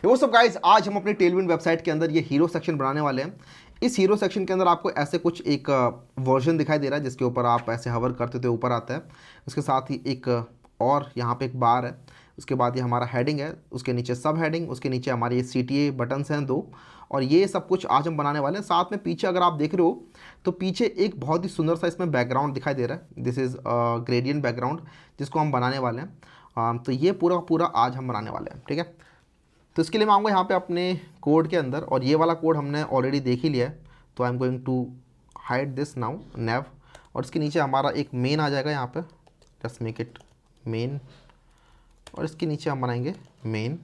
वो सब गाइस, आज हम अपने टेलविंड वेबसाइट के अंदर ये हीरो सेक्शन बनाने वाले हैं। इस हीरो सेक्शन के अंदर आपको ऐसे कुछ एक वर्जन दिखाई दे रहा है जिसके ऊपर आप ऐसे हवर करते तो ऊपर आता है। उसके साथ ही एक और यहाँ पे एक बार है। उसके बाद ये हमारा हेडिंग है, उसके नीचे सब हेडिंग, उसके नीचे हमारे ये CTA बटन्स हैं 2। और ये सब कुछ आज हम बनाने वाले हैं। साथ में पीछे अगर आप देख रहे हो तो पीछे एक बहुत ही सुंदर सा इसमें बैकग्राउंड दिखाई दे रहा है। दिस इज़ ग्रेडियंट बैकग्राउंड जिसको हम बनाने वाले हैं। तो ये पूरा पूरा आज हम बनाने वाले हैं, ठीक है। तो इसके लिए मैं आऊँगा यहाँ पे अपने कोड के अंदर, और ये वाला कोड हमने ऑलरेडी देख ही लिया है। तो I am going to hide this now नेव, और इसके नीचे हमारा एक मेन आ जाएगा यहाँ पे। जस्ट मेक इट मेन, और इसके नीचे हम बनाएंगे मेन,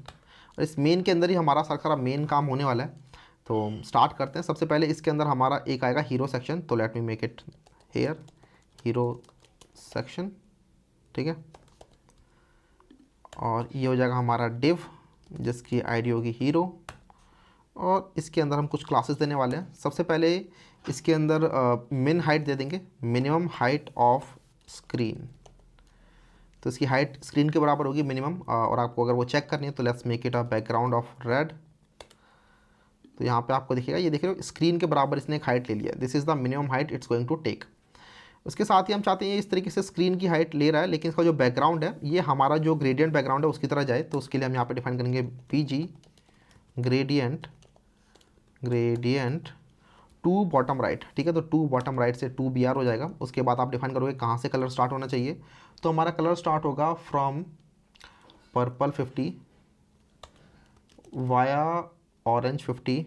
और इस मेन के अंदर ही हमारा सारा मेन काम होने वाला है। तो स्टार्ट करते हैं। सबसे पहले इसके अंदर हमारा एक आएगा हीरो सेक्शन, तो let me make it here hero section, ठीक है। और ये हो जाएगा हमारा डिव जिसकी आईडी होगी हीरो, और इसके अंदर हम कुछ क्लासेस देने वाले हैं। सबसे पहले इसके अंदर मिन हाइट दे देंगे, मिनिमम हाइट ऑफ स्क्रीन। तो इसकी हाइट स्क्रीन के बराबर होगी मिनिमम, और आपको अगर वो चेक करनी है तो let's make it a background of red. तो यहाँ पे आपको दिखेगा, ये देख रहे हो स्क्रीन के बराबर इसने एक हाइट ले लिया। This is the minimum height it's going to take. उसके साथ ही हम चाहते हैं इस तरीके से स्क्रीन की हाइट ले रहा है, लेकिन इसका जो बैकग्राउंड है ये हमारा जो ग्रेडियंट बैकग्राउंड है उसकी तरह जाए। तो उसके लिए हम यहाँ पे डिफाइन करेंगे PG gradient to bottom right, ठीक है। तो टू बॉटम राइट से 2BR हो जाएगा। उसके बाद आप डिफाइन करोगे कहाँ से कलर स्टार्ट होना चाहिए। तो हमारा कलर स्टार्ट होगा from purple 50 via orange 50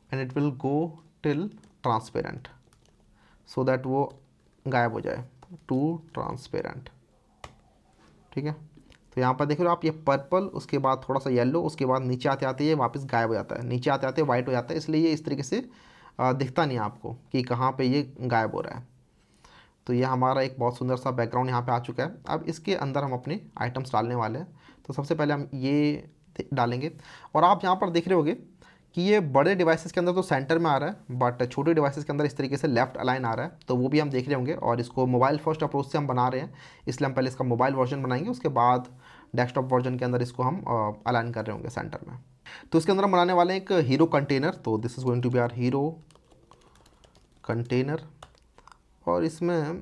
and it will go till transparent, so that वो गायब हो जाए टू ट्रांसपेरेंट, ठीक है। तो यहाँ पर देख रहे हो आप, ये पर्पल, उसके बाद थोड़ा सा येलो, उसके बाद नीचे आते आते ये वापस गायब हो जाता है, नीचे आते आते वाइट हो जाता है। इसलिए ये इस तरीके से दिखता नहीं है आपको कि कहाँ पे ये गायब हो रहा है। तो ये हमारा एक बहुत सुंदर सा बैकग्राउंड यहाँ पे आ चुका है। अब इसके अंदर हम अपने आइटम्स डालने वाले हैं। तो सबसे पहले हम ये डालेंगे, और आप यहाँ पर देख रहे होगे कि ये बड़े डिवाइसेस के अंदर तो सेंटर में आ रहा है, बट छोटे डिवाइसेस के अंदर इस तरीके से लेफ्ट अलाइन आ रहा है। तो वो भी हम देख रहे होंगे, और इसको मोबाइल फर्स्ट अप्रोच से हम बना रहे हैं, इसलिए हम पहले इसका मोबाइल वर्जन बनाएंगे, उसके बाद डेस्कटॉप वर्जन के अंदर इसको हम अलाइन कर रहे होंगे सेंटर में। तो इसके अंदर हम बनाने वाले हैं एक हीरो कंटेनर। तो this is going to be our hero container, और इसमें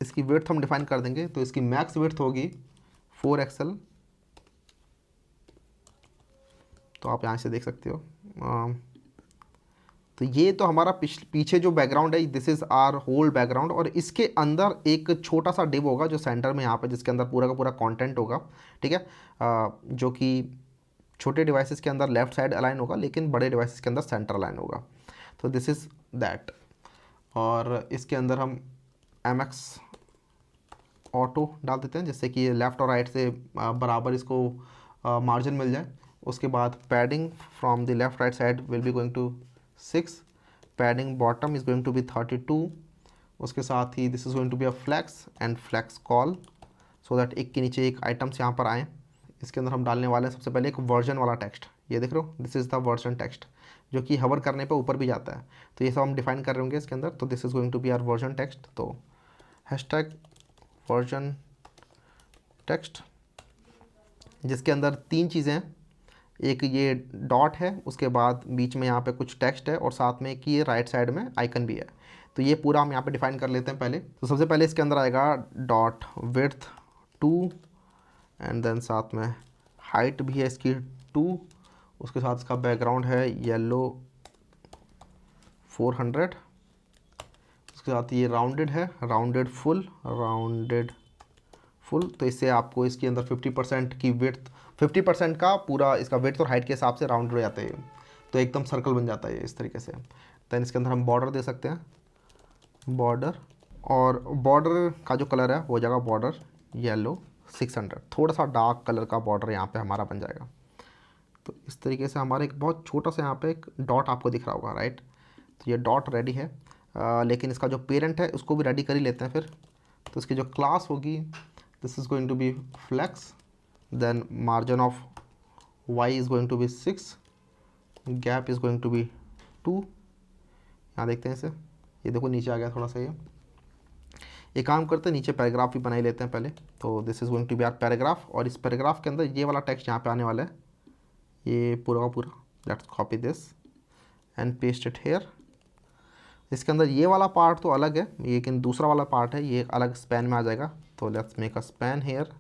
इसकी विड्थ हम डिफाइन कर देंगे। तो इसकी मैक्स विड्थ होगी 4XL। तो आप यहाँ से देख सकते हो। तो ये तो हमारा पीछे जो बैकग्राउंड है, this is our whole background, और इसके अंदर एक छोटा सा डिव होगा जो सेंटर में यहाँ पे, जिसके अंदर पूरा का पूरा कंटेंट होगा, ठीक है। जो कि छोटे डिवाइसेस के अंदर लेफ्ट साइड अलाइन होगा, लेकिन बड़े डिवाइसेस के अंदर सेंटर अलाइन होगा। तो दिस इज़ दैट। और इसके अंदर हम MX ऑटो डाल देते हैं, जिससे कि लेफ़्ट और राइट से बराबर इसको मार्जिन मिल जाए। उसके बाद padding from the left right side will be going to 6, padding bottom is going to be 32। उसके साथ ही this is going to be a flex and flex col, so that एक के नीचे एक आइटम्स यहाँ पर आएँ। इसके अंदर हम डालने वाले हैं सबसे पहले एक वर्जन वाला टेक्स्ट। ये देख रहे हो, this is the version text, जो कि हवर करने पर ऊपर भी जाता है। तो ये सब हम डिफाइन कर रहे होंगे इसके अंदर। तो this is going to be our version text. तो हैशटैग वर्जन टेक्स्ट, जिसके अंदर 3 चीज़ें हैं। एक ये डॉट है, उसके बाद बीच में यहाँ पे कुछ टेक्स्ट है, और साथ में कि ये राइट साइड में आइकन भी है। तो ये पूरा हम यहाँ पे डिफाइन कर लेते हैं पहले। तो सबसे पहले इसके अंदर आएगा डॉट विड्थ 2, एंड देन साथ में हाइट भी है इसकी 2। उसके साथ इसका बैकग्राउंड है येलो 400। उसके साथ ये राउंडेड है, राउंडेड फुल। तो इससे आपको इसके अंदर 50% की विड्थ, 50% का पूरा इसका विड्थ और हाइट के हिसाब से राउंड हो जाता है। तो एकदम सर्कल बन जाता है इस तरीके से। दैन इसके अंदर हम बॉर्डर दे सकते हैं, बॉर्डर, और बॉर्डर का जो कलर है वो जाएगा बॉर्डर येलो 600। थोड़ा सा डार्क कलर का बॉर्डर यहाँ पे हमारा बन जाएगा। तो इस तरीके से हमारा एक बहुत छोटा सा यहाँ पे एक डॉट आपको दिख रहा होगा, राइट। तो ये डॉट रेडी है, लेकिन इसका जो पेरेंट है उसको भी रेडी कर ही लेते हैं फिर। तो इसकी जो क्लास होगी, this is going to be flex, then margin of y is going to be 6, gap is going to be 2। यहाँ देखते हैं इसे, ये देखो नीचे आ गया थोड़ा सा। एक काम करते हैं, नीचे पैराग्राफ भी बना ही लेते हैं पहले। तो this is going to be our paragraph, और इस पैराग्राफ के अंदर ये वाला टेक्स्ट यहाँ पे आने वाला है, ये पूरा का पूरा। Let's copy this and paste it here. इसके अंदर ये वाला पार्ट तो अलग है, लेकिन दूसरा वाला पार्ट है ये अलग स्पैन में आ जाएगा। तो let's make a span here,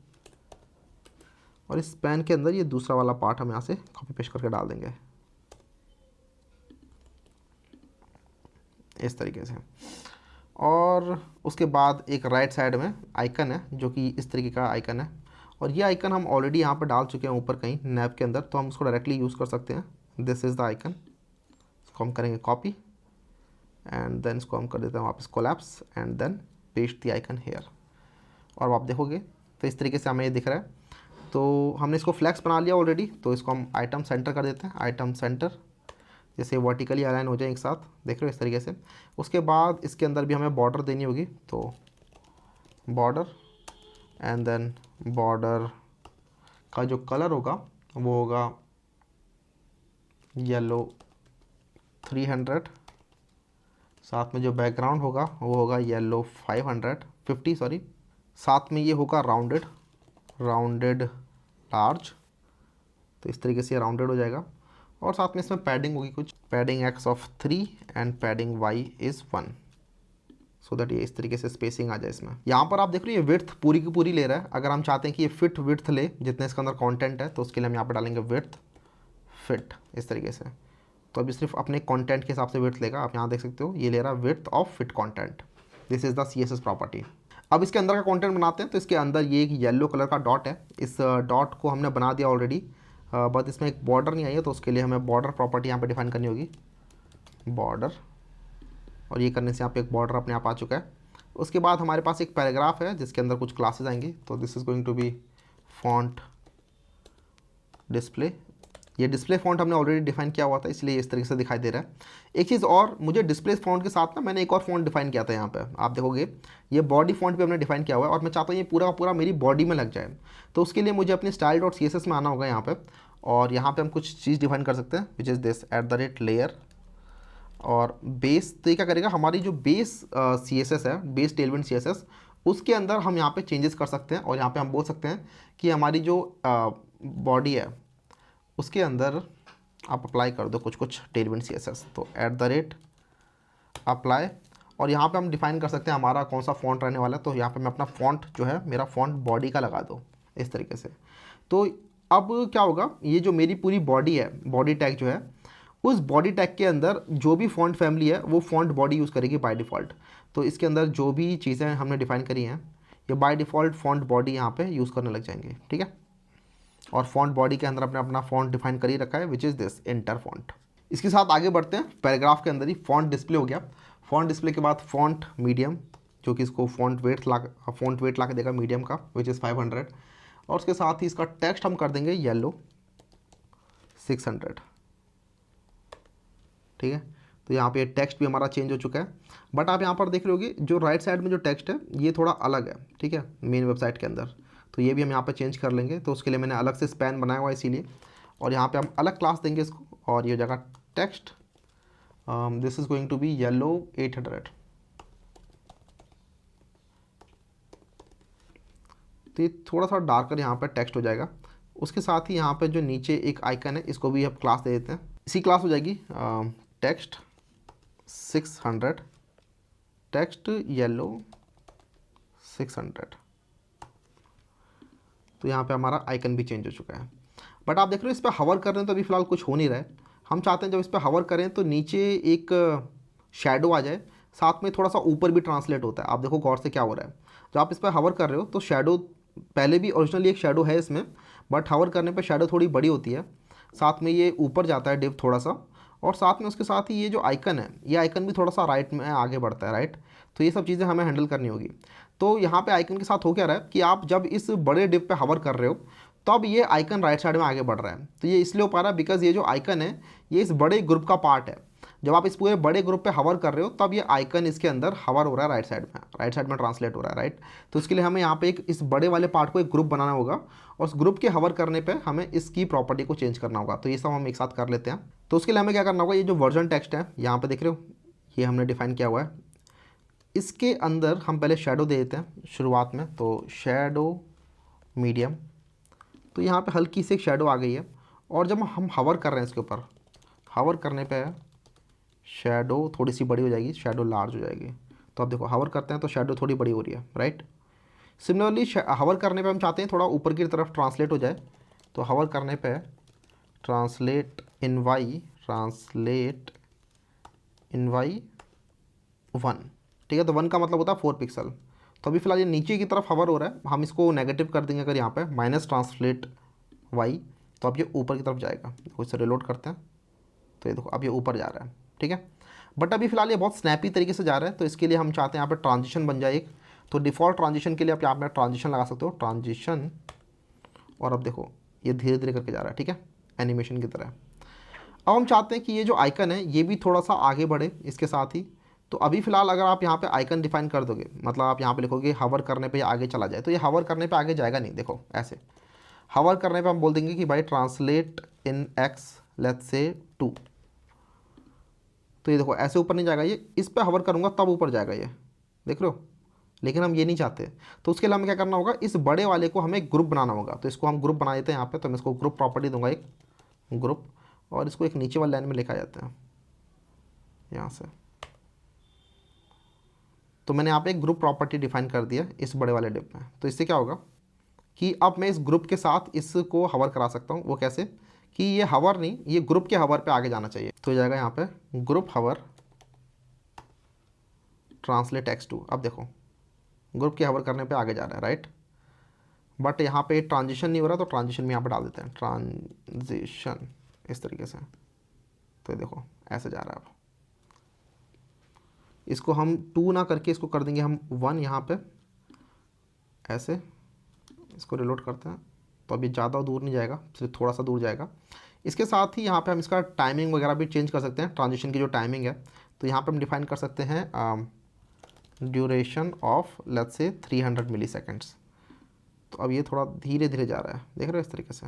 और इस स्पैन के अंदर ये दूसरा वाला पार्ट हम यहाँ से कॉपी पेस्ट करके डाल देंगे इस तरीके से। और उसके बाद एक राइट साइड में आइकन है जो कि इस तरीके का आइकन है, और ये आइकन हम ऑलरेडी यहाँ पर डाल चुके हैं ऊपर कहीं नैब के अंदर, तो हम उसको डायरेक्टली यूज़ कर सकते हैं। दिस इज़ द आइकन, इसको हम करेंगे कॉपी एंड देन इसको हम कर देते हैं वापस collapse and then paste the icon here. और आप देखोगे तो इस तरीके से हमें ये दिख रहा है। तो हमने इसको फ्लैक्स बना लिया ऑलरेडी, तो इसको हम आइटम सेंटर कर देते हैं, आइटम सेंटर, जैसे वर्टिकली अलाइन हो जाए एक साथ, देख रहे हो इस तरीके से। उसके बाद इसके अंदर भी हमें बॉर्डर देनी होगी, तो बॉर्डर एंड देन बॉर्डर का जो कलर होगा वो होगा येलो 300, साथ में जो बैकग्राउंड होगा वो होगा येलो 550 सॉरी, साथ में ये होगा राउंडेड लार्ज, तो इस तरीके से राउंडेड हो जाएगा। और साथ में इसमें पैडिंग होगी कुछ, padding x of 3 and padding y is 1, so that ये इस तरीके से स्पेसिंग आ जाए इसमें। यहाँ पर आप देख रहे हो ये विड्थ पूरी की पूरी ले रहा है। अगर हम चाहते हैं कि ये फिट विड्थ ले जितने इसके अंदर कंटेंट है, तो उसके लिए हम यहाँ पर डालेंगे विड्थ फिट इस तरीके से। तो अभी सिर्फ अपने कंटेंट के हिसाब से विड्थ लेगा। आप यहाँ देख सकते हो ये ले रहा है width of fit content. This is the CSS property. अब इसके अंदर का कंटेंट बनाते हैं। तो इसके अंदर ये एक येलो कलर का डॉट है, इस डॉट को हमने बना दिया ऑलरेडी, बट इसमें एक बॉर्डर नहीं आई है, तो उसके लिए हमें बॉर्डर प्रॉपर्टी यहाँ पे डिफाइन करनी होगी, बॉर्डर। और ये करने से यहाँ पे एक बॉर्डर अपने आप आ चुका है। उसके बाद हमारे पास एक पैराग्राफ है जिसके अंदर कुछ क्लासेस आएंगी। तो this is going to be font display. ये डिस्प्ले फॉन्ट हमने ऑलरेडी डिफाइन किया हुआ था, इसलिए इस तरीके से दिखाई दे रहा है। एक चीज़ और, मुझे डिस्प्ले फॉन्ट के साथ ना मैंने एक और फॉन्ट डिफाइन किया था। यहाँ पे आप देखोगे ये बॉडी फॉन्ट भी हमने डिफाइन किया हुआ है, और मैं चाहता हूँ ये पूरा का पूरा मेरी बॉडी में लग जाए। तो उसके लिए मुझे अपने style.css में आना होगा यहाँ पे, और यहाँ पे हम कुछ चीज़ डिफाइन कर सकते हैं, विच इज़ दिस @layer और बेस। तो ये क्या करेगा, हमारी जो बेस CSS है, बेस टेलविंड CSS, उसके अंदर हम यहाँ पे चेंजेस कर सकते हैं। और यहाँ पे हम बोल सकते हैं कि हमारी जो बॉडी है उसके अंदर आप अप्लाई कर दो कुछ टेलविंड CSS। तो @अप्लाई, और यहाँ पे हम डिफाइन कर सकते हैं हमारा कौन सा फॉन्ट रहने वाला है। तो यहाँ पे मैं अपना फॉन्ट जो है मेरा फॉन्ट बॉडी का लगा दो इस तरीके से। तो अब क्या होगा, ये जो मेरी पूरी बॉडी है, बॉडी टैग जो है, उस बॉडी टैग के अंदर जो भी फॉन्ट फैमिली है वो फॉन्ट बॉडी यूज़ करेगी बाय डिफ़ॉल्ट। तो इसके अंदर जो भी चीज़ें हमने डिफाइन करी हैं ये बाय डिफ़ॉल्ट फॉन्ट बॉडी यहाँ पे यूज़ करने लग जाएंगे, ठीक है। और फॉन्ट बॉडी के अंदर अपने अपना फॉन्ट डिफाइन कर ही रखा है, विच इज़ दिस इंटर फॉन्ट। इसके साथ आगे बढ़ते हैं। पैराग्राफ के अंदर ही फॉन्ट डिस्प्ले हो गया। फॉन्ट डिस्प्ले के बाद फॉन्ट मीडियम, जो कि इसको फॉन्ट वेट ला के देगा मीडियम का, विच इज़ 500। और उसके साथ ही इसका टेक्स्ट हम कर देंगे येलो 600, ठीक है। तो यहाँ पे टेक्स्ट भी हमारा चेंज हो चुका है। बट आप यहाँ पर देख रहे होगे जो राइट साइड में जो टेक्स्ट है ये थोड़ा अलग है, ठीक है, मेन वेबसाइट के अंदर। तो ये भी हम यहाँ पे चेंज कर लेंगे। तो उसके लिए मैंने अलग से स्पैन बनाया हुआ है इसीलिए, और यहाँ पे हम अलग क्लास देंगे इसको, और ये जगह text, this is going to be yellow 800। तो ये थोड़ा सा डार्कर यहाँ पर टेक्स्ट हो जाएगा। उसके साथ ही यहाँ पर जो नीचे एक आइकन है इसको भी अब क्लास दे देते हैं। इसी क्लास हो जाएगी टेक्स्ट 600, टेक्स्ट येलो 600। तो यहाँ पे हमारा आइकन भी चेंज हो चुका है। बट आप देख रहे हो इस पर हवर कर रहे हैं तो अभी फ़िलहाल कुछ हो नहीं रहा है। हम चाहते हैं जब इस पर हवर करें तो नीचे एक शेडो आ जाए, साथ में थोड़ा सा ऊपर भी ट्रांसलेट होता है। आप देखो गौर से क्या हो रहा है, जब आप इस पर हवर कर रहे हो तो शेडो, पहले भी ओरिजिनली एक शेडो है इसमें, बट हवर करने पर शेडो थोड़ी बड़ी होती है, साथ में ये ऊपर जाता है डिप थोड़ा सा, और साथ में उसके साथ ही ये जो आइकन है ये आइकन भी थोड़ा सा राइट में आगे बढ़ता है, राइट। तो ये सब चीज़ें हमें हैंडल करनी होगी। तो यहाँ पे आइकन के साथ हो क्या रहा है कि आप जब इस बड़े डिप पे हवर कर रहे हो तब ये आइकन राइट साइड में आगे बढ़ रहा है। तो ये इसलिए हो पा रहा है बिकॉज ये जो आइकन है ये इस बड़े ग्रुप का पार्ट है। जब आप इस पूरे बड़े ग्रुप पे हवर कर रहे हो तब ये आइकन इसके अंदर हवर हो रहा है राइट साइड में ट्रांसलेट हो रहा है, राइट। तो इसके लिए हमें यहाँ पे एक इस बड़े वाले पार्ट को एक ग्रुप बनाना होगा, और उस ग्रुप के हवर करने पे हमें इसकी प्रॉपर्टी को चेंज करना होगा। तो ये सब हम एक साथ कर लेते हैं। तो उसके लिए हमें क्या करना होगा, ये जो वर्जन टेक्स्ट है यहाँ पे देख रहे हो ये हमने डिफाइन किया हुआ है, इसके अंदर हम पहले शेडो दे देते हैं शुरुआत में, तो शेडो मीडियम, तो यहाँ पे हल्की सी एक शेडो आ गई है। और जब हम हवर कर रहे हैं इसके ऊपर, हवर करने पे शेडो थोड़ी सी बड़ी हो जाएगी, शेडो लार्ज हो जाएगी। तो अब देखो हवर करते हैं तो शेडो थोड़ी बड़ी हो रही है, राइट। सिमिलरली हवर करने पे हम चाहते हैं थोड़ा ऊपर की तरफ ट्रांसलेट हो जाए, तो हवर करने पे translate in Y, translate in Y 1, ठीक है। तो 1 का मतलब होता है 4 पिक्सल। तो अभी फिलहाल ये नीचे की तरफ हवर हो रहा है, हम इसको नेगेटिव कर देंगे अगर यहाँ पे माइनस ट्रांसलेट वाई, तो अब ये ऊपर की तरफ जाएगा। देखो इसे रिलोड करते हैं, तो ये देखो अब ये ऊपर जा रहा है, ठीक है। बट अभी फिलहाल ये बहुत स्नैपी तरीके से जा रहा है, तो इसके लिए हम चाहते हैं यहाँ पे ट्रांजिशन बन जाए एक। तो डिफ़ॉल्ट ट्रांजिशन के लिए आप यहाँ पे ट्रांजिशन लगा सकते हो, ट्रांजिशन, और अब देखो ये धीरे धीरे करके जा रहा है, ठीक है, एनिमेशन की तरह। अब हम चाहते हैं कि ये जो आइकन है ये भी थोड़ा सा आगे बढ़े इसके साथ ही। तो अभी फ़िलहाल अगर आप यहाँ पे आइकन डिफाइन कर दोगे, मतलब आप यहाँ पे लिखोगे हवर करने पे ये आगे चला जाए, तो ये हवर करने पे आगे जाएगा नहीं। देखो ऐसे हवर करने पे हम बोल देंगे कि भाई translate in x let's say 2, तो ये देखो ऐसे ऊपर नहीं जाएगा, ये इस पर हवर करूँगा तब ऊपर जाएगा ये, देख रहे हो। लेकिन हम ये नहीं चाहते, तो उसके लिए हमें क्या करना होगा, इस बड़े वाले को हमें ग्रुप बनाना होगा। तो इसको हम ग्रुप बना देते हैं यहाँ पे, तो मैं इसको ग्रुप प्रॉपर्टी दूंगा एक ग्रुप, और इसको एक नीचे वाले लाइन में लिखा जाता है यहाँ से। तो मैंने यहाँ पे एक ग्रुप प्रॉपर्टी डिफाइन कर दिया इस बड़े वाले डिप में। तो इससे क्या होगा कि अब मैं इस ग्रुप के साथ इसको हवर करा सकता हूँ। वो कैसे कि ये हवर नहीं, ये ग्रुप के हवर पे आगे जाना चाहिए। तो हो जाएगा यहाँ पे ग्रुप हवर ट्रांसलेट x2। अब देखो ग्रुप के हवर करने पे आगे जा रहा है, राइट। बट यहाँ पे ट्रांजिशन नहीं हो रहा, तो ट्रांजिशन में यहाँ पे डाल देते हैं ट्रांजिशन इस तरीके से। तो ये देखो ऐसे जा रहा है। अब इसको हम 2 ना करके इसको कर देंगे हम 1 यहाँ पे ऐसे। इसको रिलोड करते हैं, तो अभी ज़्यादा दूर नहीं जाएगा, सिर्फ थोड़ा सा दूर जाएगा। इसके साथ ही यहाँ पे हम इसका टाइमिंग वगैरह भी चेंज कर सकते हैं, ट्रांजिशन की जो टाइमिंग है। तो यहाँ पे हम डिफाइन कर सकते हैं ड्यूरेशन ऑफ लेट्स से 300 मिली सेकेंड्स। तो अब ये थोड़ा धीरे धीरे जा रहा है, देख रहे हो इस तरीके से।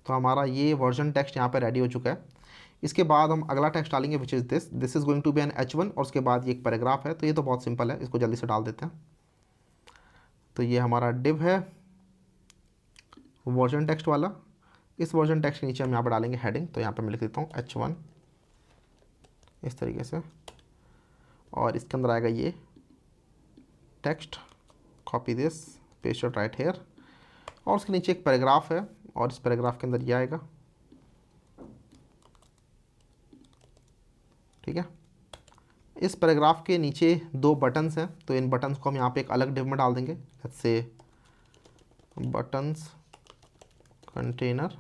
तो हमारा ये वर्जन टेक्स्ट यहाँ पे रेडी हो चुका है। इसके बाद हम अगला टेक्स्ट डालेंगे which is this is going to be an H1, और उसके बाद ये एक पैराग्राफ है। तो ये तो बहुत सिंपल है, इसको जल्दी से डाल देते हैं। तो ये हमारा डिव है वर्जन टेक्स्ट वाला। इस वर्जन टेक्स्ट के नीचे हम यहाँ पर डालेंगे हेडिंग। तो यहाँ पर मैं लिख देता हूँ H1 इस तरीके से, और इसके अंदर आएगा ये text, copy this, paste it right here, और उसके नीचे एक पैराग्राफ है, और इस पैराग्राफ के अंदर ये आएगा, ठीक है। इस पैराग्राफ के नीचे 2 बटन्स हैं, तो इन बटन्स को हम यहाँ पे एक अलग डिव में डाल देंगे, लेट्स से बटन्स कंटेनर,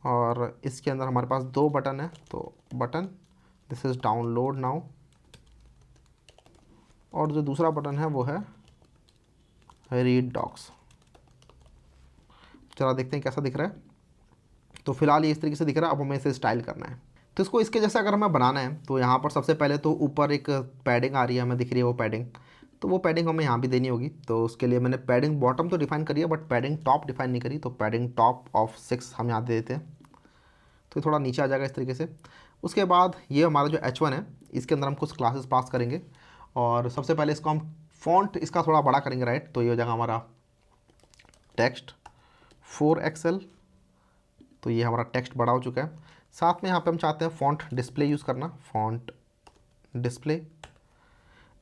और इसके अंदर हमारे पास 2 बटन है। तो button this is download now, और जो दूसरा बटन है वो है रीड डॉक्स। चलो देखते हैं कैसा दिख रहा है। तो फिलहाल ये इस तरीके से दिख रहा है। अब हमें इसे स्टाइल करना है, तो इसको इसके जैसा अगर हमें बनाना है, तो यहाँ पर सबसे पहले तो ऊपर एक पैडिंग आ रही है हमें दिख रही है वो पैडिंग, तो वो पैडिंग हमें यहाँ भी देनी होगी। तो उसके लिए मैंने पैडिंग बॉटम तो डिफाइन करी है, बट पैडिंग टॉप डिफाइन नहीं करी। तो पैडिंग टॉप ऑफ 6 हम यहाँ दे देते हैं, तो थोड़ा नीचे आ जाएगा इस तरीके से। उसके बाद ये हमारा जो H1 है, इसके अंदर हम कुछ क्लासेस पास करेंगे, और सबसे पहले इसको हम फॉन्ट इसका थोड़ा बड़ा करेंगे, राइट। तो ये हो जाएगा हमारा टेक्स्ट 4XL। तो ये हमारा टेक्स्ट बड़ा हो चुका है। साथ में यहाँ पे हम चाहते हैं फ़ॉन्ट डिस्प्ले यूज़ करना, फ़ॉन्ट डिस्प्ले।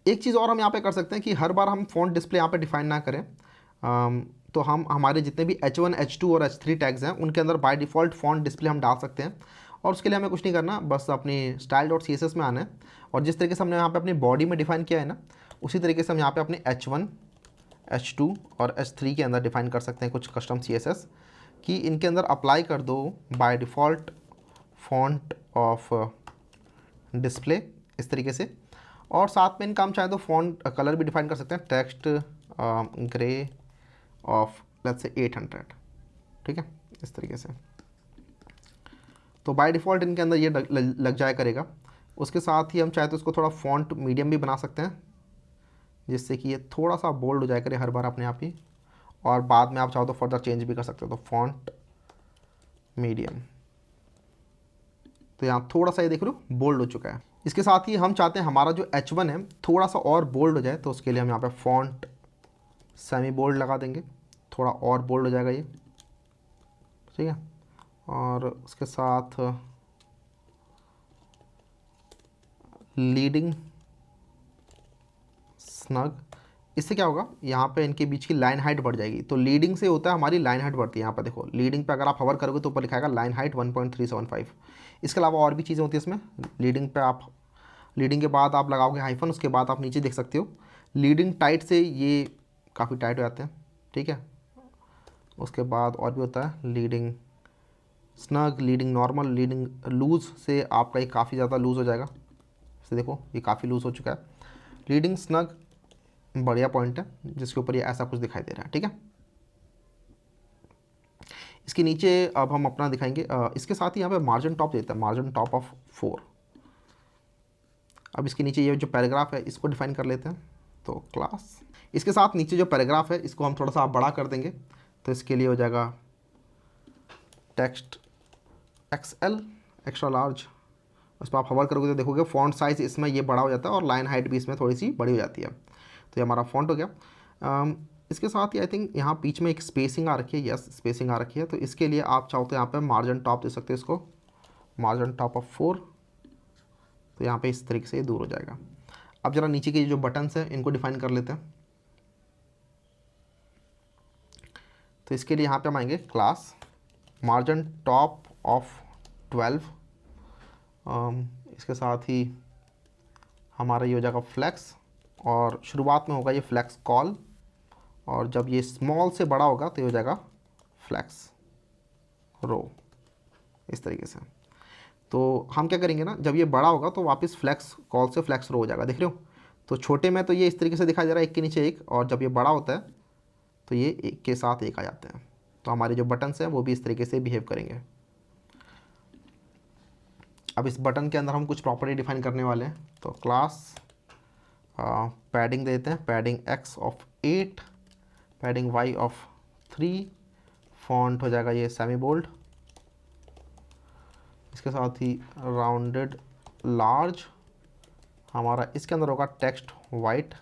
एक चीज़ और हम यहाँ पे कर सकते हैं कि हर बार हम फ़ॉन्ट डिस्प्ले यहाँ पे डिफाइन ना करें। तो हम हमारे जितने भी H1, H2 और H3 टैग्स हैं उनके अंदर बाय डिफ़ॉल्ट फ़ॉन्ट डिस्प्ले हम डाल सकते हैं। और उसके लिए हमें कुछ नहीं करना, बस अपनी style.css में आना है, और जिस तरीके से हमने यहाँ पे अपनी बॉडी में डिफाइन किया है ना, उसी तरीके से हम यहाँ पे अपने H1, H2 और H3 के अंदर डिफाइन कर सकते हैं कुछ कस्टम CSS कि इनके अंदर अप्लाई कर दो by default font of display इस तरीके से। और साथ में इनका हम चाहे तो फॉन्ट कलर भी डिफाइन कर सकते हैं, टेक्स्ट ग्रे ऑफ लेट्स से 800, ठीक है, इस तरीके से। तो बाय डिफ़ॉल्ट इनके अंदर ये लग जाया करेगा। उसके साथ ही हम चाहे तो इसको थोड़ा फॉन्ट मीडियम भी बना सकते हैं, जिससे कि ये थोड़ा सा बोल्ड हो जाए करे हर बार अपने आप ही, और बाद में आप चाहो तो फर्दर चेंज भी कर सकते हो। तो फॉन्ट मीडियम, तो यहाँ थोड़ा सा ये देख लो बोल्ड हो चुका है। इसके साथ ही हम चाहते हैं हमारा जो H1 है थोड़ा सा और बोल्ड हो जाए, तो उसके लिए हम यहाँ पे फॉन्ट सेमी बोल्ड लगा देंगे, थोड़ा और बोल्ड हो जाएगा ये, ठीक है। और उसके साथ लीडिंग स्नग, इससे क्या होगा, यहाँ पे इनके बीच की लाइन हाइट बढ़ जाएगी। तो लीडिंग से होता है हमारी लाइन हाइट बढ़ती है। यहाँ पर देखो लीडिंग पे अगर आप हवर करोगे तो ऊपर लिखाएगा लाइन हाइट 1.375। इसके अलावा और भी चीज़ें होती है इसमें। लीडिंग पे आप, लीडिंग के बाद आप लगाओगे हाइफन, उसके बाद आप नीचे देख सकते हो लीडिंग टाइट से ये काफ़ी टाइट हो जाते हैं, ठीक है। उसके बाद और भी होता है leading snug, leading normal, leading loose से आपका ये काफ़ी ज़्यादा लूज़ हो जाएगा। इसे देखो ये काफ़ी लूज़ हो चुका है। लीडिंग स्नग बढ़िया पॉइंट है जिसके ऊपर ये ऐसा कुछ दिखाई दे रहा है, ठीक है। इसके नीचे अब हम अपना दिखाएंगे, इसके साथ ही यहाँ पे मार्जिन टॉप देता है, मार्जिन टॉप ऑफ 4। अब इसके नीचे ये जो पैराग्राफ है इसको डिफाइन कर लेते हैं, तो क्लास, इसके साथ नीचे जो पैराग्राफ है इसको हम थोड़ा सा बड़ा कर देंगे, तो इसके लिए हो जाएगा टेक्स्ट XL एक्स्ट्रा लार्ज। उस पर आप हवर करोगे तो देखोगे फॉन्ट साइज़ इसमें ये बड़ा हो जाता है और लाइन हाइट भी इसमें थोड़ी सी बड़ी हो जाती है। तो ये हमारा फॉन्ट हो गया। इसके साथ ही आई थिंक यहाँ बीच में एक स्पेसिंग आ रखी है, यस स्पेसिंग आ रखी है, तो इसके लिए आप चाहो तो यहाँ पे मार्जिन टॉप दे सकते हो इसको, मार्जिन टॉप ऑफ 4। तो यहाँ पे इस तरीके से ये दूर हो जाएगा। अब जरा नीचे के जो बटन्स हैं इनको डिफाइन कर लेते हैं। तो इसके लिए यहाँ पे हम आएंगे क्लास मार्जिन टॉप ऑफ 12। इसके साथ ही हमारा ये हो जाएगा फ्लैक्स, और शुरुआत में होगा ये फ्लैक्स कॉल, और जब ये स्मॉल से बड़ा होगा तो ये हो जाएगा फ्लैक्स रो, इस तरीके से। तो हम क्या करेंगे ना, जब ये बड़ा होगा तो वापस फ्लैक्स कॉल से फ्लैक्स रो हो जाएगा, देख रहे हो। तो छोटे में तो ये इस तरीके से दिखाई दे रहा है, एक के नीचे एक, और जब ये बड़ा होता है तो ये एक के साथ एक आ जाते हैं। तो हमारे जो बटन्स हैं वो भी इस तरीके से बिहेव करेंगे। अब इस बटन के अंदर हम कुछ प्रॉपर्टी डिफाइन करने वाले हैं, तो क्लास पैडिंग देते हैं, padding X of 8, padding Y of 3, font हो जाएगा ये सेमी बोल्ड। इसके साथ ही राउंडेड लार्ज, हमारा इसके अंदर होगा टेक्स्ट वाइट,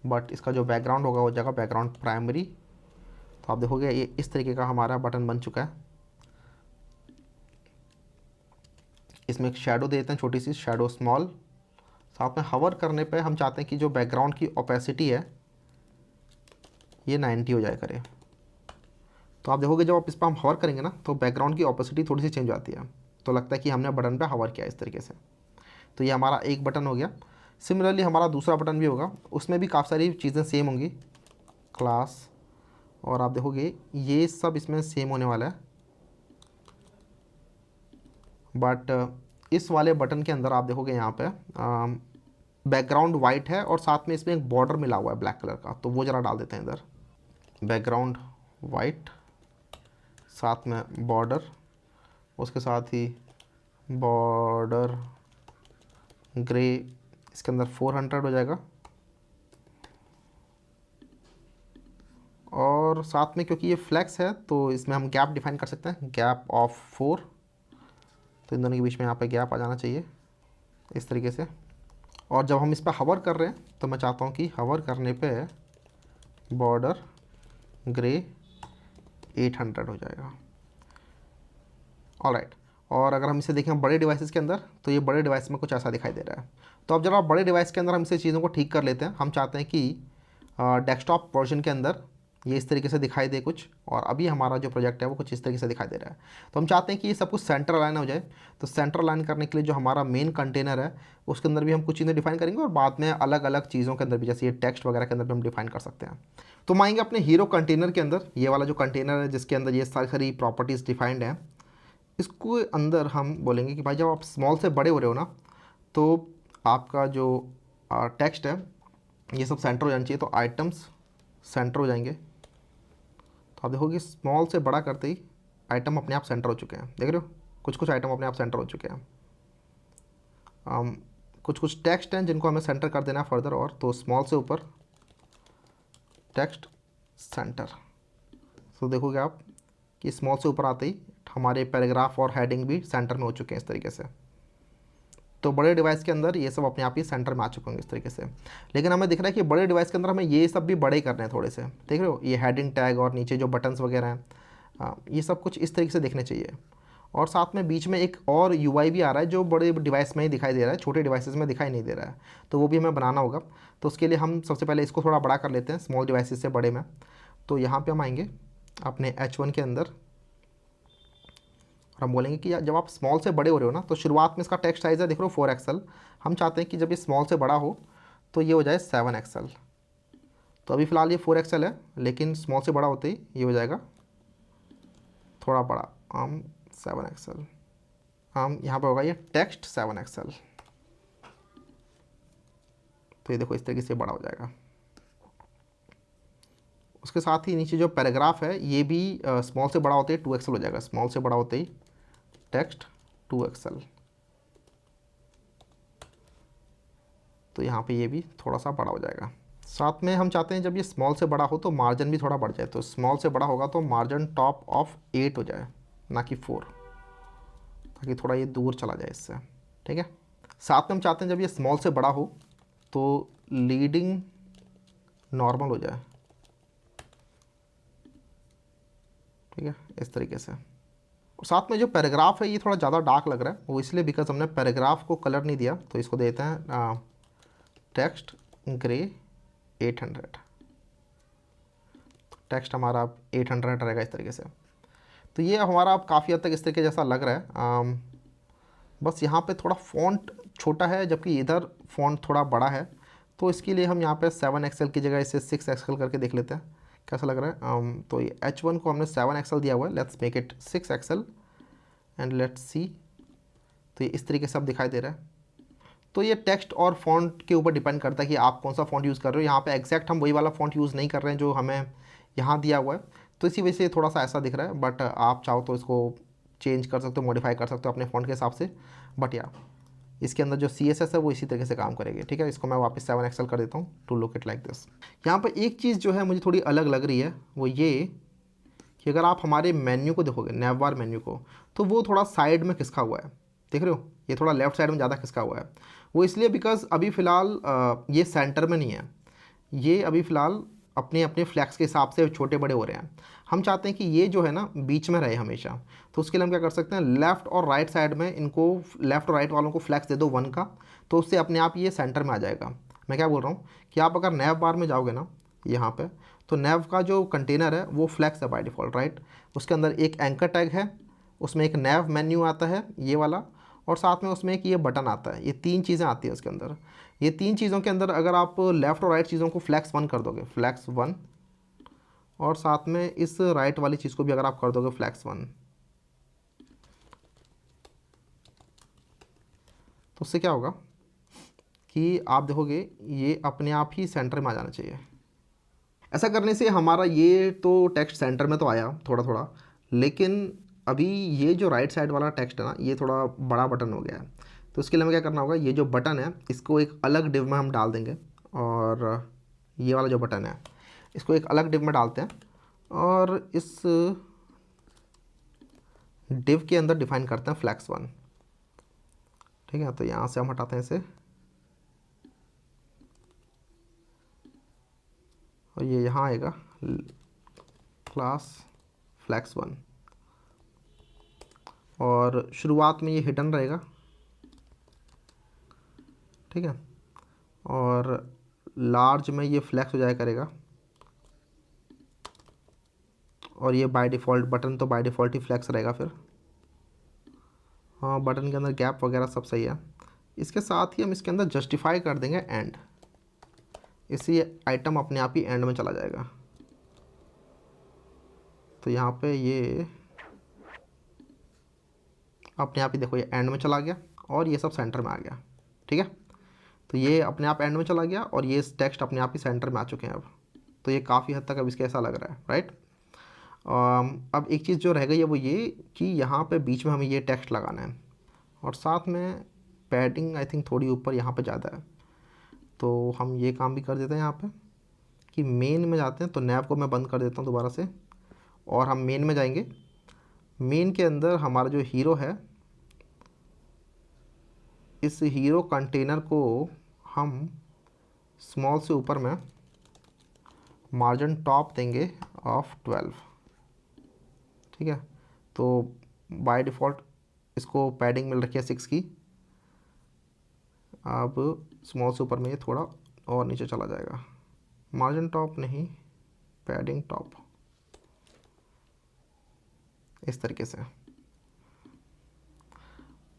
बट इसका जो बैकग्राउंड होगा हो जाएगा बैकग्राउंड प्राइमरी। तो आप देखोगे ये इस तरीके का हमारा बटन बन चुका है। इसमें एक शेडो देते हैं, छोटी सी शेडो स्मॉल। साथ में हवर करने पे हम चाहते हैं कि जो बैकग्राउंड की ओपेसिटी है ये 90 हो जाए करे। तो आप देखोगे जब आप इस पर हम हवर करेंगे ना तो बैकग्राउंड की ओपेसिटी थोड़ी सी चेंज आती है, तो लगता है कि हमने बटन पे हवर किया इस तरीके से। तो ये हमारा एक बटन हो गया। सिमिलरली हमारा दूसरा बटन भी होगा, उसमें भी काफ़ी सारी चीज़ें सेम होंगी, क्लास, और आप देखोगे ये सब इसमें सेम होने वाला है। बट इस वाले बटन के अंदर आप देखोगे यहाँ पे बैकग्राउंड वाइट है और साथ में इसमें एक बॉर्डर मिला हुआ है ब्लैक कलर का, तो वो ज़रा डाल देते हैं इधर, बैकग्राउंड वाइट साथ में बॉर्डर, उसके साथ ही बॉर्डर ग्रे, इसके अंदर 400 हो जाएगा। और साथ में क्योंकि ये फ्लैक्स है तो इसमें हम गैप डिफाइन कर सकते हैं, गैप ऑफ 4। तो इन दोनों के बीच में यहाँ पे गैप आ जाना चाहिए इस तरीके से। और जब हम इस पर हवर कर रहे हैं तो मैं चाहता हूँ कि हवर करने पे बॉर्डर ग्रे 800 हो जाएगा। ऑलराइट। और अगर हम इसे देखें बड़े डिवाइसेस के अंदर तो ये बड़े डिवाइस में कुछ ऐसा दिखाई दे रहा है। तो अब जब आप बड़े डिवाइस के अंदर हम इसे चीज़ों को ठीक कर लेते हैं, हम चाहते हैं कि डेस्कटॉप वर्जन के अंदर ये इस तरीके से दिखाई दे कुछ, और अभी हमारा जो प्रोजेक्ट है वो कुछ इस तरीके से दिखाई दे रहा है। तो हम चाहते हैं कि ये सब कुछ सेंटर अलाइन हो जाए। तो सेंटर अलाइन करने के लिए जो हमारा मेन कंटेनर है उसके अंदर भी हम कुछ चीज़ें डिफाइन करेंगे, और बाद में अलग अलग चीज़ों के अंदर भी, जैसे ये टेक्स्ट वगैरह के अंदर भी हम डिफाइन कर सकते हैं। तो हम आएंगे अपने हीरो कंटेनर के अंदर, ये वाला जो कंटेनर है जिसके अंदर ये सारी प्रॉपर्टीज़ डिफाइंड हैं, इसको अंदर हम बोलेंगे कि भाई जब आप स्मॉल से बड़े हो रहे हो ना तो आपका जो टेक्स्ट है ये सब सेंटर हो जाना चाहिए। तो आइटम्स सेंटर हो जाएंगे। तो आप देखोगे स्मॉल से बड़ा करते ही आइटम अपने आप सेंटर हो चुके हैं, देख रहे हो, कुछ कुछ आइटम अपने आप सेंटर हो चुके हैं। कुछ कुछ टेक्स्ट हैं जिनको हमें सेंटर कर देना है फर्दर, और तो स्मॉल से ऊपर टेक्स्ट सेंटर। तो देखोगे आप कि स्मॉल से ऊपर आते ही हमारे पैराग्राफ और हेडिंग भी सेंटर में हो चुके हैं इस तरीके से। तो बड़े डिवाइस के अंदर ये सब अपने आप ही सेंटर में आ चुके होंगे इस तरीके से। लेकिन हमें दिख रहा है कि बड़े डिवाइस के अंदर हमें ये सब भी बड़े करने हैं थोड़े से, देख रहे हो, ये हेडिंग टैग और नीचे जो बटन्स वगैरह हैं, ये सब कुछ इस तरीके से दिखने चाहिए। और साथ में बीच में एक और यूआई भी आ रहा है जो बड़े डिवाइस में ही दिखाई दे रहा है, छोटे डिवाइसेस में दिखाई नहीं दे रहा है, तो वो भी हमें बनाना होगा। तो उसके लिए हम सबसे पहले इसको थोड़ा बड़ा कर लेते हैं, स्मॉल डिवाइसेस से बड़े में। तो यहाँ पे हम आएंगे अपने H1 के अंदर, और हम बोलेंगे कि जब आप स्मॉल से बड़े हो रहे हो ना, तो शुरुआत में इसका टेक्स्ट साइज़ है, देख रहे हो 4 एक्सएल। हम चाहते हैं कि जब ये स्मॉल से बड़ा हो तो ये हो जाए 7 एक्सएल। तो अभी फ़िलहाल ये 4 एक्सएल है, लेकिन स्मॉल से बड़ा होते ही ये हो जाएगा थोड़ा बड़ा, हम 7 एक्सएल। हम यहाँ पर होगा ये टेक्स्ट 7 एक्सएल। तो ये देखो इस तरीके से बड़ा हो जाएगा। उसके साथ ही नीचे जो पैराग्राफ है ये भी स्मॉल से बड़ा होते ही 2 एक्सएल हो जाएगा, स्मॉल से बड़ा होते ही टेक्स्ट 2 एक्सएल। तो यहाँ पे ये भी थोड़ा सा बड़ा हो जाएगा। साथ में हम चाहते हैं जब ये स्मॉल से बड़ा हो तो मार्जिन भी थोड़ा बढ़ जाए, तो स्मॉल से बड़ा होगा तो मार्जिन टॉप ऑफ 8 हो जाए, ना कि 4, ताकि थोड़ा ये दूर चला जाए इससे, ठीक है। साथ में हम चाहते हैं जब ये स्मॉल से बड़ा हो तो लीडिंग नॉर्मल हो जाए, ठीक है, इस तरीके से। और साथ में जो पैराग्राफ है ये थोड़ा ज़्यादा डार्क लग रहा है, वो इसलिए बिकॉज हमने पैराग्राफ को कलर नहीं दिया, तो इसको देते हैं टेक्स्ट ग्रे 800। टेक्स्ट हमारा अब 800 रहेगा इस तरीके से। तो ये हमारा अब काफ़ी हद तक इस तरीके जैसा लग रहा है। बस यहाँ पे थोड़ा फ़ॉन्ट छोटा है जबकि इधर फ़ॉन्ट थोड़ा बड़ा है, तो इसके लिए हम यहाँ पे 7 एक्सएल की जगह इसे 6 एक्सएल करके देख लेते हैं कैसा लग रहा है। तो ये H1 को हमने 7 एक्सएल दिया हुआ है, let's make it 6 XL and let's see. तो ये इस तरीके से अब दिखाई दे रहा है। तो ये टेक्स्ट और फ़ॉन्ट के ऊपर डिपेंड करता है कि आप कौन सा फ़ॉन्ट यूज़ कर रहे हो। यहाँ पे एग्जैक्ट हम वही वाला फ़ॉन्ट यूज़ नहीं कर रहे हैं जो हमें यहाँ दिया हुआ है, तो इसी वजह से थोड़ा सा ऐसा दिख रहा है। बट आप चाहो तो इसको चेंज कर सकते हो, मॉडिफाई कर सकते हो अपने फ़ॉन्ट के हिसाब से। बट या इसके अंदर जो CSS है वो इसी तरीके से काम करेगी, ठीक है। इसको मैं वापस 7 एक्सएल कर देता हूँ to look it like this. यहाँ पर एक चीज़ जो है मुझे थोड़ी अलग लग रही है, वो ये कि अगर आप हमारे मेन्यू को देखोगे, नैव बार मेन्यू को, तो वो थोड़ा साइड में खिसका हुआ है, देख रहे हो, ये थोड़ा लेफ्ट साइड में ज़्यादा खिसका हुआ है। वो इसलिए बिकॉज अभी फ़िलहाल ये सेंटर में नहीं है, ये अभी फ़िलहाल अपने अपने फ्लैक्स के हिसाब से छोटे बड़े हो रहे हैं। हम चाहते हैं कि ये जो है ना बीच में रहे हमेशा, तो उसके लिए हम क्या कर सकते हैं, लेफ़्ट और राइट साइड में इनको, लेफ़्ट और राइट वालों को फ्लैक्स दे दो 1 का, तो उससे अपने आप ये सेंटर में आ जाएगा। मैं क्या बोल रहा हूँ कि आप अगर नैव बार में जाओगे ना यहाँ पे, तो नैव का जो कंटेनर है वो फ्लैक्स है बाय डिफ़ॉल्ट, राइट। उसके अंदर एक एंकर टैग है, उसमें एक नैव मेन्यू आता है ये वाला, और साथ में उसमें एक ये बटन आता है। ये 3 चीज़ें आती हैं उसके अंदर। ये 3 चीज़ों के अंदर अगर आप लेफ़्ट और राइट चीज़ों को फ्लैक्स 1 कर दोगे, फ्लैक्स 1, और साथ में इस राइट वाली चीज़ को भी अगर आप कर दोगे फ्लैक्स 1, तो उससे क्या होगा कि आप देखोगे ये अपने आप ही सेंटर में आ जाना चाहिए। ऐसा करने से हमारा ये तो टेक्स्ट सेंटर में तो आया थोड़ा थोड़ा, लेकिन अभी ये जो राइट साइड वाला टेक्स्ट है ना ये थोड़ा बड़ा बटन हो गया है। तो उसके लिए हमें क्या करना होगा, ये जो बटन है इसको एक अलग डिव में हम डाल देंगे, और ये वाला जो बटन है इसको एक अलग डिव में डालते हैं, और इस डिव के अंदर डिफाइन करते हैं फ्लैक्स 1, ठीक है। तो यहाँ से हम हटाते हैं इसे, और ये यहाँ आएगा क्लास फ्लैक्स 1, और शुरुआत में ये हिडन रहेगा, ठीक है, और लार्ज में ये फ्लैक्स हो जाया करेगा, और ये बाय डिफ़ॉल्ट बटन तो बाय डिफ़ॉल्ट ही फ्लैक्स रहेगा फिर। हाँ, बटन के अंदर गैप वगैरह सब सही है। इसके साथ ही हम इसके अंदर जस्टिफाई कर देंगे एंड, इससे ये आइटम अपने आप ही एंड में चला जाएगा। तो यहाँ पे ये अपने आप ही देखो ये एंड में चला गया, और ये सब सेंटर में आ गया, ठीक है। तो ये अपने आप एंड में चला गया, और ये टेक्स्ट अपने आप ही सेंटर में आ चुके हैं अब। तो ये काफ़ी हद तक अब इसके ऐसा लग रहा है, राइट। अब एक चीज़ जो रह गई है वो ये कि यहाँ पे बीच में हमें ये टेक्स्ट लगाना है, और साथ में पैडिंग आई थिंक थोड़ी ऊपर यहाँ पे ज़्यादा है, तो हम ये काम भी कर देते हैं यहाँ पे कि मेन में जाते हैं। तो नैव को मैं बंद कर देता हूँ दोबारा से, और हम मेन में जाएंगे। मेन के अंदर हमारा जो हीरो है इस हीरो कंटेनर को हम स्मॉल से ऊपर में मार्जिन टॉप देंगे ऑफ 12, ठीक है। तो बाय डिफ़ॉल्ट इसको पैडिंग मिल रखी है 6 की। अब स्मॉल से ऊपर में ये थोड़ा और नीचे चला जाएगा, मार्जिन टॉप नहीं, पैडिंग टॉप, इस तरीके से।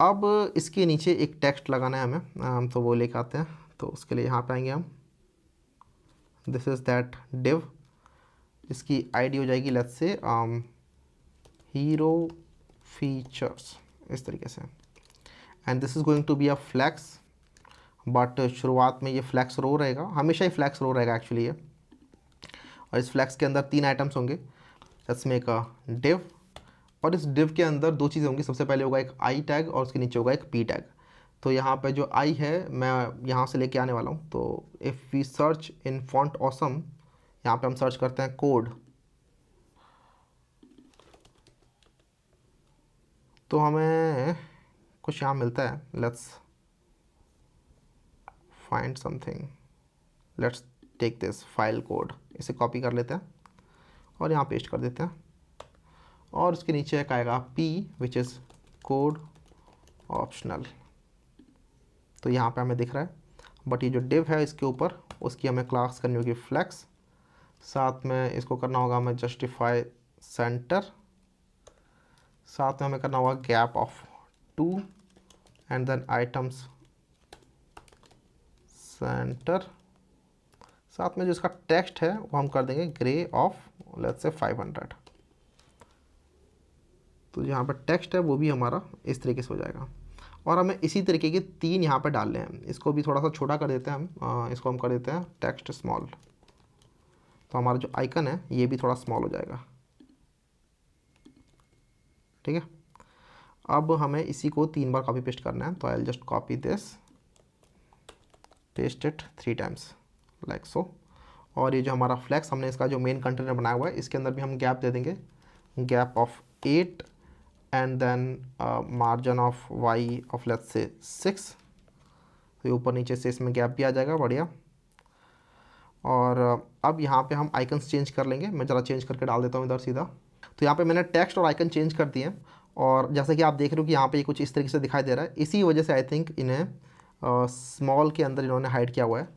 अब इसके नीचे एक टेक्स्ट लगाना है हमें, तो वो लेके आते हैं। तो उसके लिए यहाँ पे आएंगे हम, दिस इज़ दैट डिव, इसकी आईडी हो जाएगी लेट्स से हीरो फीचर्स, इस तरीके से। And this is going to be a flex, but शुरुआत में ये फ्लैक्स रो रहेगा, हमेशा ही फ्लैक्स रो रहेगा एक्चुअली ये। और इस फ्लैक्स के अंदर 3 आइटम्स होंगे, लेट्स मेक अ डिव। और इस डिव के अंदर 2 चीज़ें होंगी, सबसे पहले होगा एक आई टैग और उसके नीचे होगा एक पी टैग। तो यहाँ पे जो आई है मैं यहाँ से लेके आने वाला हूँ। तो if we search in font awesome, यहाँ पे हम सर्च करते हैं कोड, तो हमें कुछ यहाँ मिलता है। Let's find something, let's take this file code, इसे कॉपी कर लेते हैं और यहाँ पेस्ट कर देते हैं। और उसके नीचे एक आएगा P which is code optional. तो यहाँ पे हमें दिख रहा है, बट ये जो डिव है इसके ऊपर उसकी हमें क्लास करनी होगी फ्लेक्स, साथ में इसको करना होगा हमें जस्टिफाई सेंटर, साथ में हमें करना होगा gap of 2 and then items center, साथ में जो इसका टेक्स्ट है वो हम कर देंगे ग्रे ऑफ लेट्स से 500। तो यहाँ पर टेक्स्ट है वो भी हमारा इस तरीके से हो जाएगा। और हमें इसी तरीके के 3 यहाँ पे डालने हैं। इसको भी थोड़ा सा छोटा कर देते हैं हम, इसको हम कर देते हैं टेक्स्ट स्मॉल, तो हमारा जो आइकन है ये भी थोड़ा स्मॉल हो जाएगा, ठीक है। अब हमें इसी को 3 बार कॉपी पेस्ट करना है। तो I will just copy this, paste it 3 times like so. और ये जो हमारा फ्लैक्स हमने इसका जो मेन कंटेनर बनाया हुआ है इसके अंदर भी हम गैप दे देंगे, gap of 8 and then margin of Y of let's say 6। तो ऊपर नीचे से इसमें गैप भी आ जाएगा, बढ़िया। और अब यहाँ पे हम आइकन्स चेंज कर लेंगे, मैं ज़रा चेंज करके डाल देता हूँ इधर सीधा। तो यहाँ पे मैंने टेक्स्ट और आइकन चेंज कर दिए और जैसे कि आप देख रहे हो कि यहाँ पे कुछ इस तरीके से दिखाई दे रहा है। इसी वजह से आई थिंक इन्हें स्मॉल के अंदर इन्होंने हाइड किया हुआ है।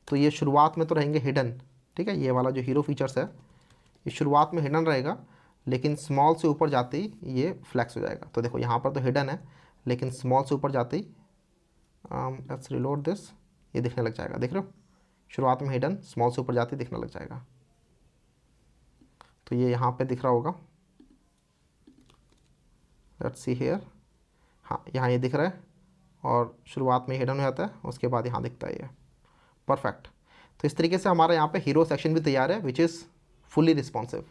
तो ये शुरुआत में तो रहेंगे हिडन, ठीक है। ये वाला जो हीरो फीचर्स है ये शुरुआत में हिडन रहेगा, लेकिन स्मॉल से ऊपर जाते ही ये फ्लैक्स हो जाएगा। तो देखो यहाँ पर तो हिडन है, लेकिन स्मॉल से ऊपर जाते ही लेट्स रिलोड दिस, ये दिखने लग जाएगा। देख रहे हो, शुरुआत में हिडन, स्मॉल से ऊपर जाते ही दिखने लग जाएगा। तो ये यहाँ पे दिख रहा होगा, लेट्स सी हियर, हाँ यहाँ ये दिख रहा है और शुरुआत में हिडन हो जाता है, उसके बाद यहाँ दिखता है ये, परफेक्ट। तो इस तरीके से हमारा यहाँ पे हीरो सेक्शन भी तैयार है विच इज़ फुली रिस्पॉन्सिव।